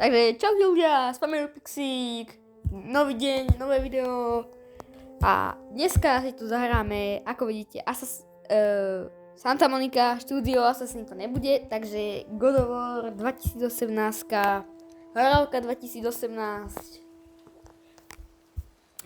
Takže čau ľudia, s vami Pixík, nový deň, nové video a dneska si tu zahráme, ako vidíte, Santa Monica Studio Assassin to nebude, takže God of War 2018, Horálka 2018.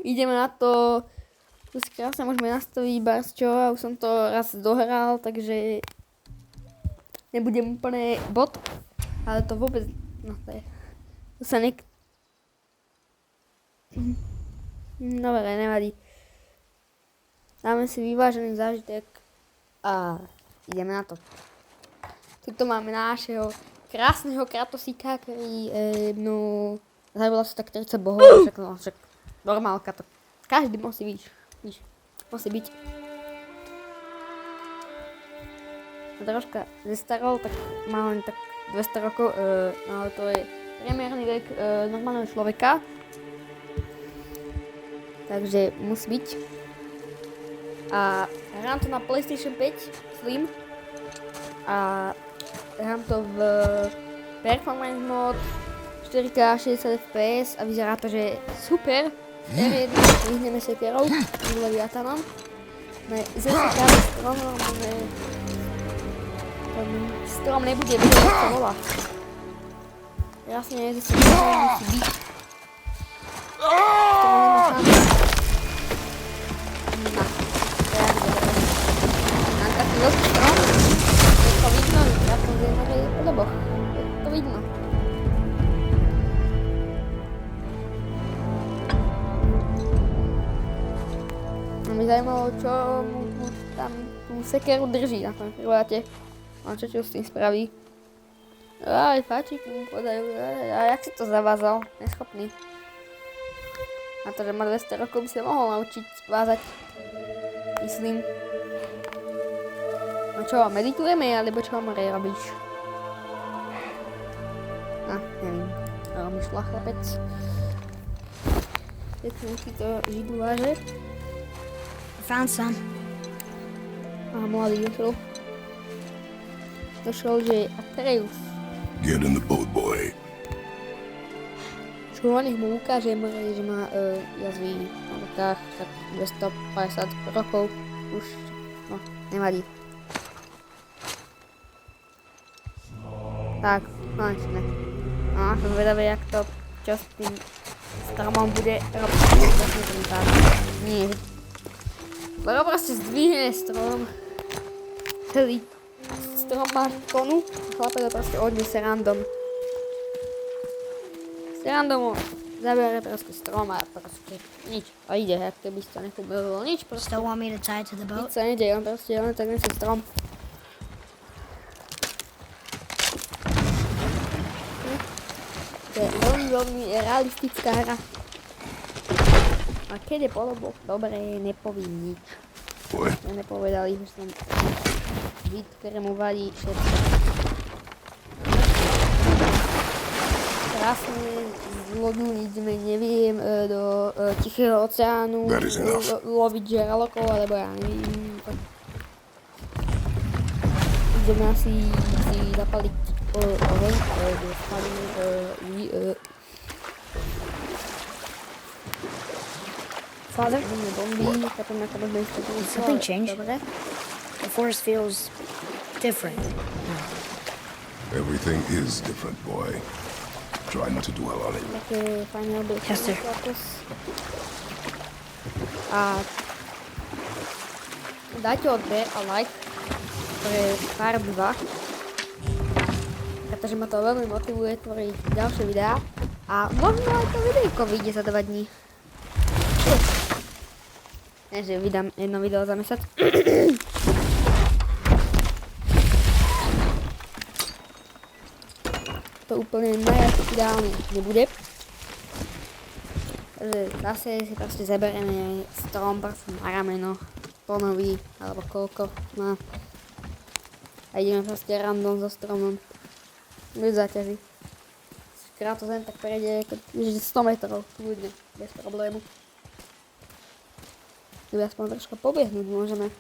Ideme na to, tu si krásne môžeme nastaviť barčo a už som to raz dohral, takže nebudem úplne bot, ale to vôbec, no to sa dobre, nevadí. Dáme si vyvážený zážitek a ideme na to. Tuto máme nášho krásneho Kratosíka, ktorý zabil asi tak 30 bohov, však normálka to. Každý musí byť. Troška zestarol, tak má len tak 200 rokov, ale to je premiérny vek normálneho človeka. Takže musí byť. A hrám to na PlayStation 5 Slim. A hrám to v Performance Mode 4K 60 FPS a vyzerá to, že je super. R1 vyhneme sekerou s Leviatanom. Zesekáme strom, ten strom nebude vidieť, ako sa volá. Jasne, zesekáme musí byť. To vidno, ja to viem, že je po doboch. To vidno. A mi zajímalo, čo mu tam tú sekeru drží na tom chvíľate. A čo s tým spraví. Aj fáčik mu podajú, a jak si to zavázal? Neschopný. Na to, že má 200 rokov, by sa mohol naučiť vázať. Myslím. No čo, meditujeme, alebo čo mám robíš? Neviem. Robíš chlapec. Pekne si to židu váže. Found some. Mladý došol, že Atreus. Get in the boat, boy. Čo o nich mu ukážem, že má jazvy na rukách, tak 250 rokov už, no, nevadí. Tak, konečne. No, som zvedavý, jak to, čo s tým stromom bude robiť. Nie. Lebo proste zdvihne strom. Celý strom má konu. Chlapec to proste odniesie random. S randomu zabere proste strom a proste nič. A ide, jak keby si to nekúbilo nič proste. Still want me to tie it to the boat? Nič sa nedeje, on proste len tak nesie strom. To je veľmi realistická hra. A keď je poloboch dobre, nepovím nič. Ja nepovedali, že som vid, ktorému vadí všetko. Krásne z lodu ideme, neviem, do Tichého oceánu, loviť žralokov, alebo ja neviem. Ideme asi si zapaliť oheň, kde spalíme Father, something changed. The forest feels different. Everything is different, boy. Try not to dwell on it. Yes, sir. A dajte odber a like pre pár 2, pretože ma to veľmi motivuje tvoriť ďalšie videá a možno aj to videjko vyjde za 2 dní. Nie, že vydám jedno video za mesiac. To úplne najviac ideálne nebude. Takže zase si proste zaberieme strom proste na rameno, tonový, alebo koľko má. A ideme proste random so stromom. Bez záťaží. Krát to zem tak prejde 100 metrov, ľudne, bez problému. Kdyby aspoň troška pobiehnúť môžeme.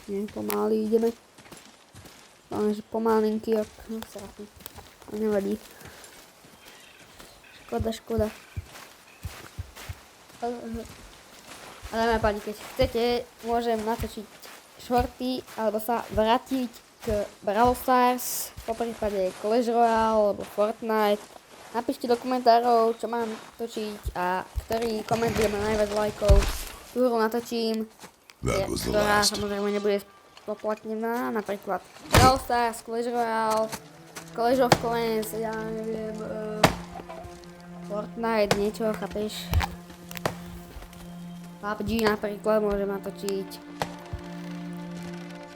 Nie, pomaly ideme. Máme, že pomalinky, ak sa nevadí. Škoda. Ale dáme páni, keď chcete, môžem natočiť shorty, alebo sa vrátiť k Brawl Stars, po prípade Clash Royale, alebo Fortnite. Napíšte do komentárov, čo mám točiť a ktorý koment bude mať najviac lajkov. Tú hru natočím, ktorá samozrejme nebude spoplatnená, napríklad Brawl Stars, Clash Royale, Clash of Clans, ja neviem, Fortnite, niečo, chápeš? PUBG napríklad môžem natočiť.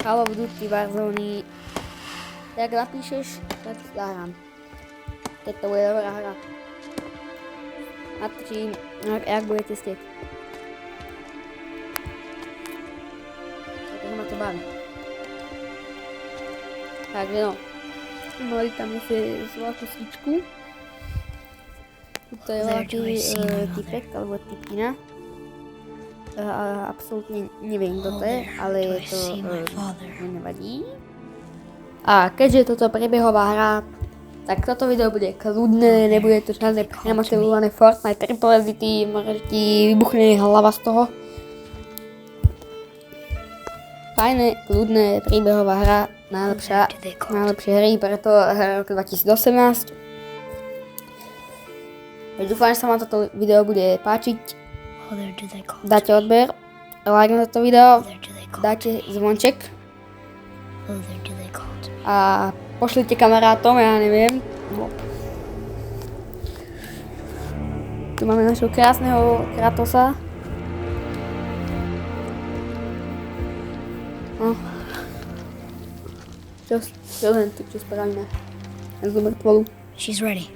Call of Duty, Warzone. Jak napíšeš, tak zahrám. Keď to bude dobrá hra. Natočím, jak budete stieť. Takže ma to baví. Takže no. Mali tam si veľkú svičku. Tuto je veľký typek, alebo typina. Absolútne neviem, kto to je, ale to nevadí. A keďže toto je priebehová hra, tak toto video bude kľudné, nebude to žiadne premotivované Fortnite Triple Edity, možno ti vybuchne hlava z toho. Fajné, kľudné, príbehová hra, najlepšie hry, preto hra roku 2018. Dúfam, že sa vám toto video bude páčiť. Dáte odber, like na toto video, dáte zvonček a pošlite kamarátom, ja neviem. Tu máme našho krásneho Kratosa. No. Čo len tu, čo spravíme? Len zo mŕtvolu. She's ready.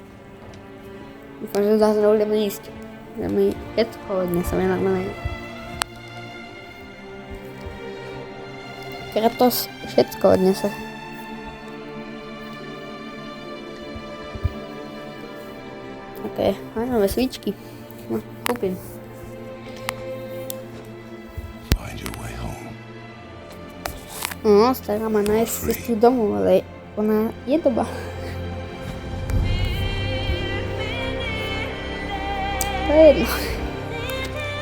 Dúfam, že zase nebudeme ísť. Budeme všetko odnesem, je normálne. Kratos všetko odnese. Ok, máme svíčky. No, kúpim. Find your way home. No, stará ma nájsť cestu domov, ale ona je doba. To je jedno.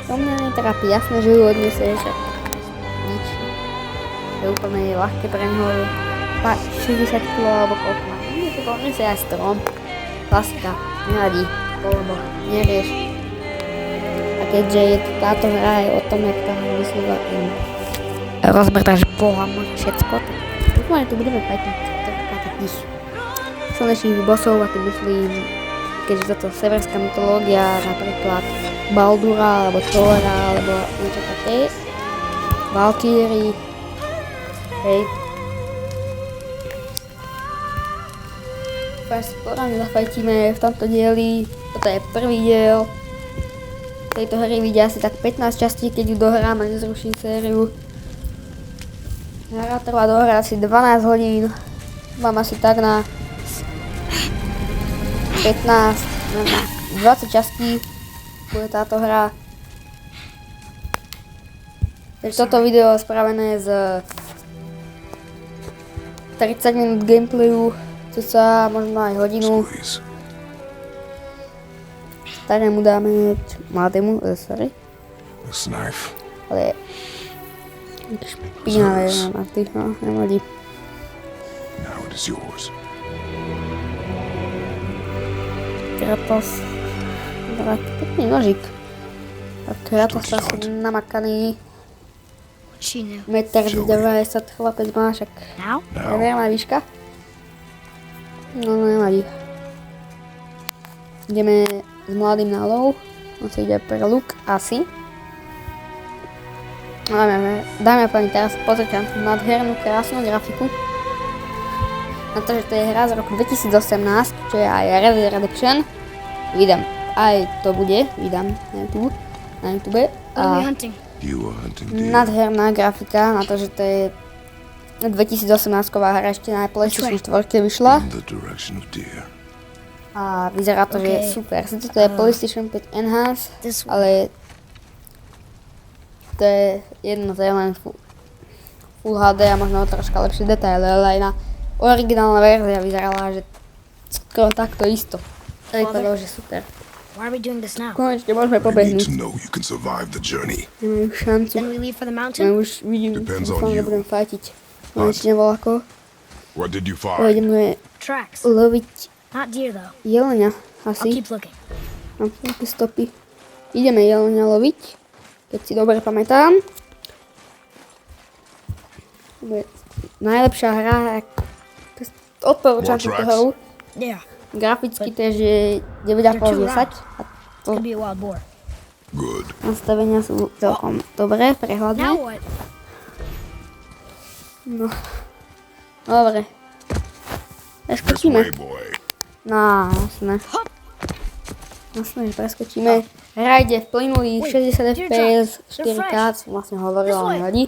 To mňa netrápi, jasné, že ju odniesie, že nič. Je úplne ľahké pre neho 60 kg alebo koľko má. Nie, to odniesie aj strom. Klasika, nevadí, lebo nerieš. A keďže je táto hra aj o tom, jak tá hra vyslúva rozbrtáš Boha, môže všetko, tak dúfam, že tu budeme fajtiť takých slnečných bossov, a tým myslím, keďže toto severská mytológia, napríklad Baldura, alebo Thora, alebo niečo také, Valkyrie, hej. Poradne zafajtíme v tomto dieli, toto je prvý diel. V tejto hry vidia asi tak 15 častí, keď ju dohrám a nezruším sériu. Hra trvá dohrať asi 12 hodín, mám asi tak na 15, na 20 častí bude táto hra. Takže toto video je spravené z 30 minút gameplayu, cca možno aj hodinu. Starému dáme, mladému, sorry. This knife. Ale špinavé na tých, no, nevadí. Now it is yours. Kratos. Pekný nožík. A Kratos asi namakaný. She knew. 1,90 m chlapec má, však Now? priemerná výška. No nevadí. Ideme s mladým na lov. On si ide pre luk asi. Dáme pani teraz pozrieť na tú nádhernú krásnu grafiku. Na to, že to je hra z roku 2018, čo je aj Red Dead Redemption. Vydám, aj to bude, vydám na YouTube. What are we hunting? You are hunting deer. Nádherná grafika, na to, že to je 2018-ková hra, ešte na PlayStation 4 vyšla. In the direction of deer. A vyzerá to, že je super. Sice to je PlayStation 5 Enhance, This one. ale to je jedno, to je len Full HD a možno troška lepšie detaily, ale aj na originálna verzia vyzerala, že skoro takto isto. Vypadalo, Father? že super. Why are we doing this now? Konečne môžeme You need pobehnúť. to know you can survive the journey. Nemáme šancu. Then we leave for the Ja mountain? už vidím, Depends on dúfam, že you. budem fajtiť. Konečne voľako. What did you find? Pôjdeme Tracks. loviť Not deer, though. jelenia. I'll Asi. keep looking. Mám tu nejaké stopy. Ideme jelenia loviť. Keď si dobre pamätám. To bude najlepšia hra. Odporúčam túto More tracks? hru. Yeah, Graficky to je 9,5 10. A to could be a wild boar. Good. nastavenia sú celkom dobré, Now prehľadné. what? No. Dobre. This Preskočíme. way, boy. No, jasné. Jasné, že preskočíme. Hra ide v plynulých 60 fps, 4K, som vlastne hovoril, ale nevadí.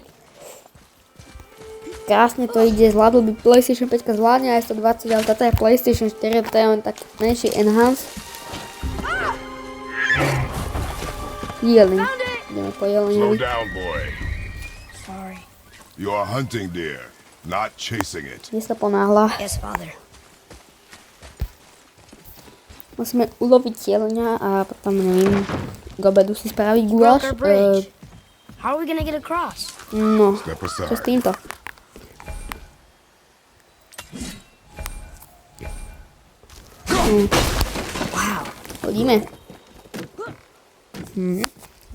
Krásne to ide, zvládol by PlayStation 5 zvládne aj 120, ale táto je PlayStation 4, to je len taký menší enhance. Jeleň. Ideme po Slow jelenovi. down, boy. Sorry. You are hunting deer, not chasing it. Kde sa ponáhla. Yes, father. Musíme uloviť jelenia a potom, neviem, k obedu si spraviť guláš. Broke our bridge. How are we gonna get across? No, Step čo s aside. týmto? Wow. Chodíme.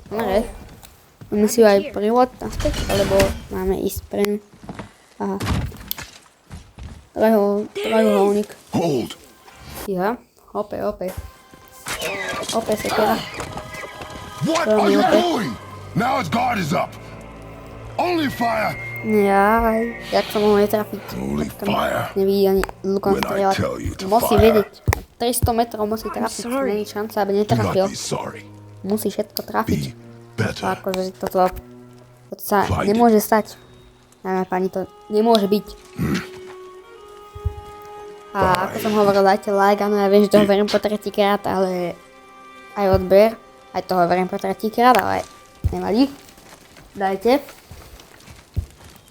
Dobre. Máme si ju aj prívod naspäť, alebo máme ísť pre ňu. Aha. Trojuholník. Hold. Ja. Ope. Ope sekera. What Tell are me, you okay. doing? Now his guard is up. Only fire. Jaj, jak sa mohol netrafiť. Holy Tam fire. nevidí ani lukom When I strieľať. tell you to Musí fire. vedieť. 300 metrov musí trafiť. sorry. Není šanca, aby Do netrafil. not be sorry. Musí všetko trafiť. Be better. Akože toto sa Fight. nemôže stať. Dáme pani, to nemôže byť. A ako som hovoril, dajte like, áno, ja viem, že to hovorím po tretíkrát, ale aj odber, aj to hovorím po tretíkrát, ale nevadí. Dajte.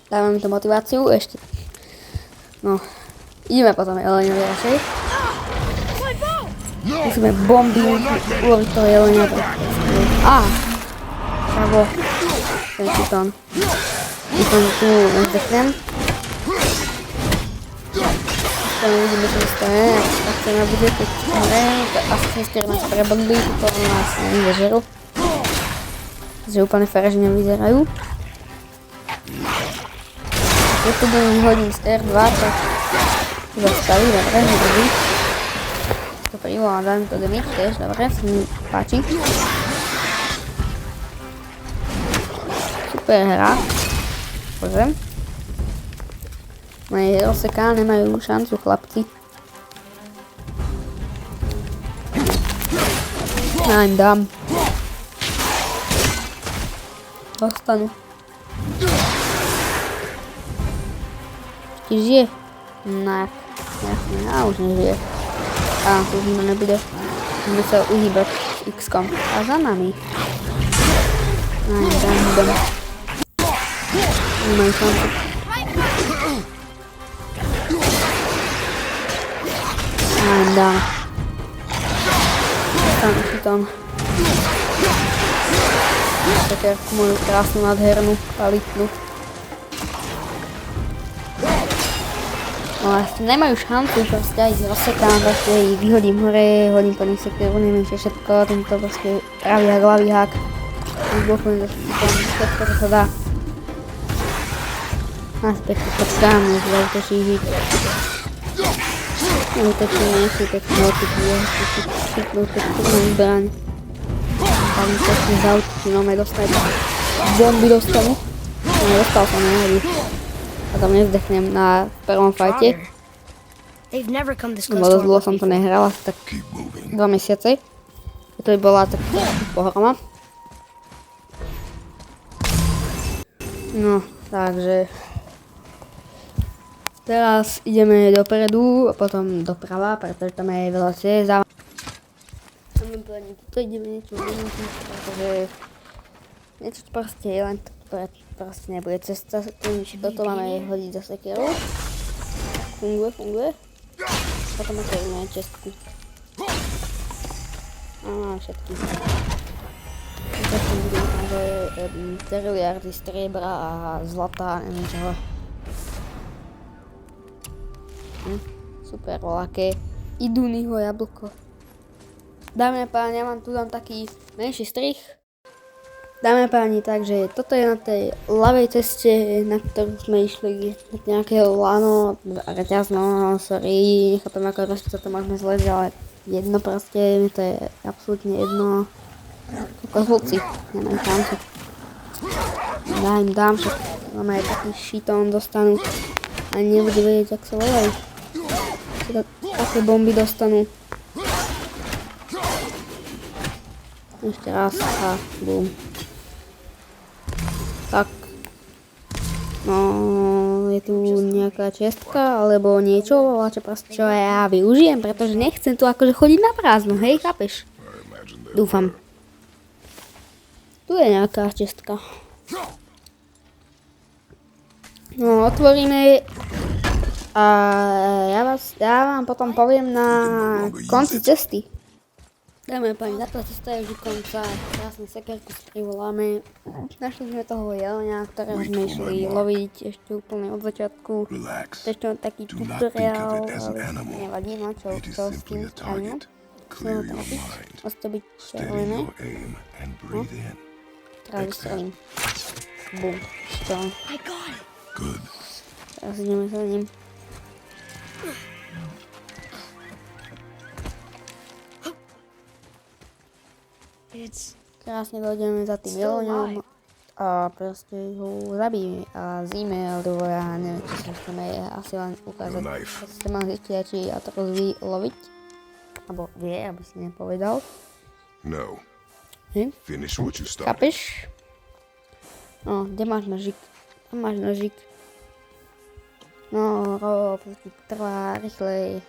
Dávam mi to motiváciu, ešte. No, ideme potom jelenovi radšej. No. Musíme bomby uloviť toho jelenia. Á, bravo. Ten pitón. Pitón tu nezdechnem. To nevidíme, čo to je. Tak to nebude, keď hore. Asasínske nás prebodli, to nás nevyžerú. Že úplne fér, že nevyzerajú. Keď to budem vyhodím z R2, tak zastaví, dobre, nebude. To privolám, dám to damage tiež, dobre, sa mi páči. Super hra. Pozriem. Moje rozseká nemajú šancu, chlapci. Ja im dám. Dostanú. Ešte žije? No, jasne, a už nežije. A tu už nebude. Môžeme sa uhýbať s X-kom. A za nami. Aj, dám. Nemajú šancu. Aj, dám. Tam si tam. Také moju krásnu, nádhernú, kvalitnú. No a nemajú šancu, proste aj rozsekám, proste ich vyhodím hore, hodím po nich sekeru, neviem čo všetko, tento proste pravý hák, ľavý hák. Zblokujem všetko, čo sa dá. Naspäť počkám, než zautočí žiť. Neutočí, nechci pekne otočí, chytnúť peknú zbraň. Tam pekne zautočí, no me dostať. Bomby dostanú. No nedostal som, nevadí. A tam nezdechnem na prvom fajte. They've never come this close Lebo to dosť our dlho boat som to before. nehral, asi tak Keep moving. 2 mesiace. To by bola tak pohroma. No, takže teraz ideme dopredu a potom doprava, pretože tam je veľa ciest. Tu ideme niečo vynútiť, pretože niečo proste je, len to proste nebude cesta. Toto máme hodiť za sekeru. Funguje. potom otvoríme čestky. Á, všetky. Všetky budú že triliardy striebra a zlata a neviem čoho. Super, voľaké. Idúnyho jablko. Dámy a páni, ja vám tu dám taký menší strich. Dámy a páni, takže toto je na tej ľavej ceste, na ktorú sme išli nejaké lano, reťazno, sorry, nechápem ako proste sa to môžeme zleť, ale jedno proste, mi to je absolútne jedno. Kozlúci, nemám šancu. Ja im dám, že máme aj taký šitón dostanú a nebude vedieť, jak sa volajú. Také bomby dostanú. Ešte raz a bum. Tak. No, je tu nejaká čestka alebo niečo, ale čo ja využijem, pretože nechcem tu akože chodiť na prázdno, hej, chápeš? Dúfam. Tu je nejaká čestka. No, otvoríme a ja vám potom poviem na konci cesty. Dáme pani, táto cesta je už konca, krásne sekerku privoláme. Našli sme toho jelenia, ktorého sme išli loviť ešte úplne od začiatku. Ešte taký tutoriál, nevadí, no čo s tým áno. Chceme ho trafiť, musí to byť červené. No, teraz vystrelím. Bum, čo? Teraz ideme za ním. Krásne dojdeme za tým jeloňom a proste ho zabijeme a zíme, alebo ja neviem, čo sa chceme asi len ukázať. Ste ma zistiť, či ja to vie loviť, alebo vie, aby si nepovedal. No. Finish what you started. Chápeš? No, kde máš nožík? Tam máš nožík. No, proste trvá rýchlej.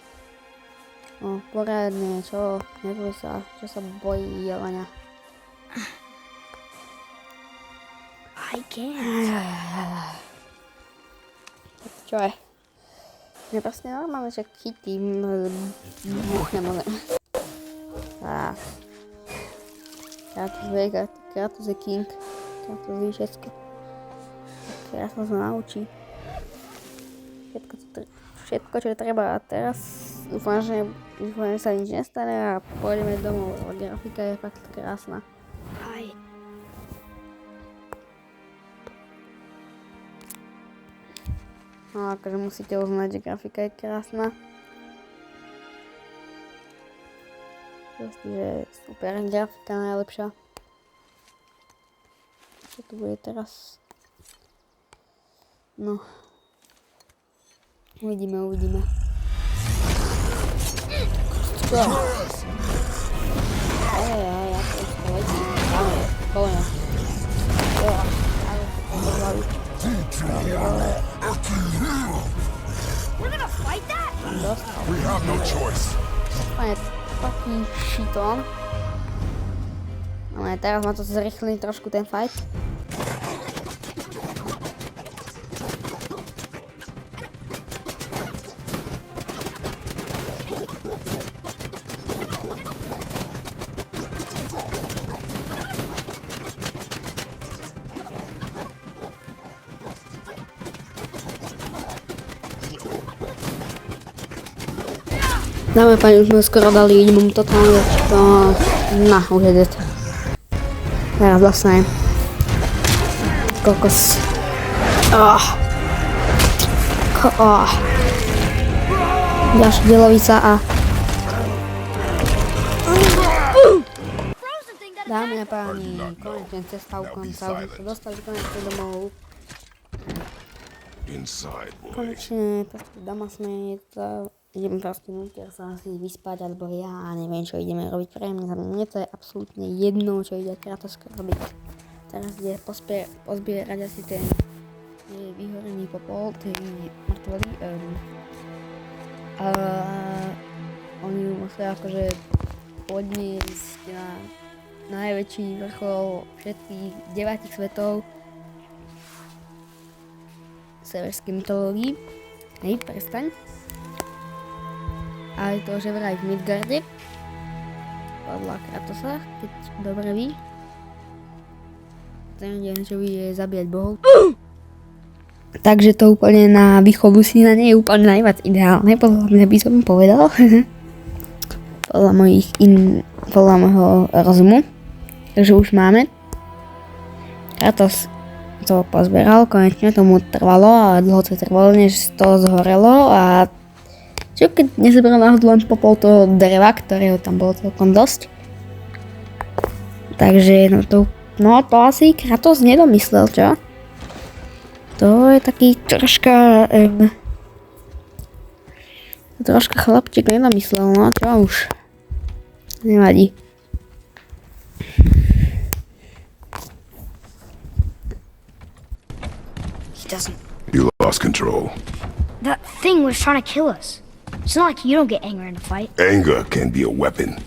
No, poriadne, čo? Neboj sa, čo sa bojí jelenia. I can't. Čo je? Je proste normálne, že chytím, buchnem ho. Tak. Kratos je king. Kratos je všetko. Kratos sa naučí. Všetko, čo treba a teraz dúfam, že sa nič nestane a pôjdeme domov. Grafika je fakt krásna. Hi. No akože musíte uznať, že grafika je krásna. Proste, že super grafika najlepšia. Čo tu bude teraz? No. Uvidíme. Čo? Aj, ja to ešte letím. Dáme, kolena. Jo, ale to do hlavy. We're gonna fight that? Dostal. We have no choice. Pane, taký šitón. Ale teraz ma to zrýchli trošku ten fight. Dáme pani, už sme skoro dali, idem mu totálne to... Na, už je dead. Teraz vlastne. Kokos. Ďalšia delovica a... Dámy a páni, konečne cesta u konca, už sme sa dostali konečne domov. Konečne, proste doma sme, ideme proste nutier sa asi vyspať, alebo ja neviem, čo ideme robiť pre mňa to je absolútne jedno, čo ide Kratos robiť. Teraz ide pozbierať asi ten vyhorený popol, tej mŕtvoly. Oni musia akože podniesť na najväčší vrchol všetkých 9 svetov severskej mytológii. Hej, prestaň. ale to, že vraj v Midgarde, podľa Kratosa, keď dobre ví. Ten deň, že bude zabíjať bohov. Takže to úplne na výchovu syna nie je úplne najviac ideálne, podľa mňa by som povedal. podľa môjho rozumu. Takže už máme. Kratos to pozberal, konečne tomu trvalo a dlho to trvalo, než to zhorelo a čo keď nezbral náhodou len popol toho dreva, ktorého tam bolo celkom dosť. Takže to asi Kratos nedomyslel, čo? To je taký troška chlapček nedomyslel, no čo už. Nevadí. He doesn't. You lost control. That thing was trying to kill us. It's not like you don't get angry in a fight. Anger can be a weapon.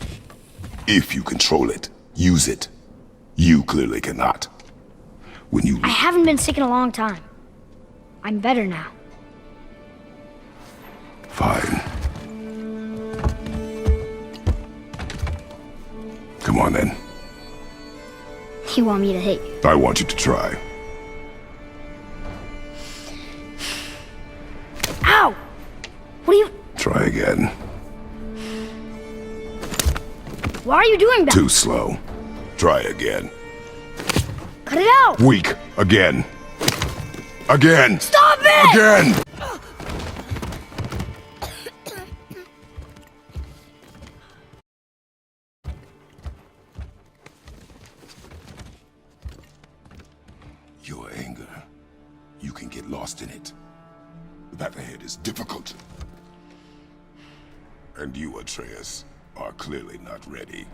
If you control it, use it. You clearly cannot. When you... I haven't been sick in a long time. I'm better now. Fine. Come on then. You want me to hit you? I want you to try. Ow! What are you... Try again. Why are you doing that? Too slow. Try again. Cut it out! Weak. Again. Again. Stop it! Again. Your anger. You can get lost in it. The path ahead is difficult. And you, Atreus, are clearly not ready.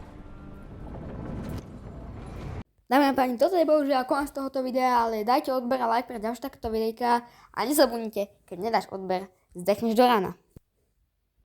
Dámy a páni, toto je bohužiaľ koniec tohoto videa, ale dajte odber a like pre ďalšie takéto videjka a nezabudnite, keď nedáš odber, zdechneš do rána.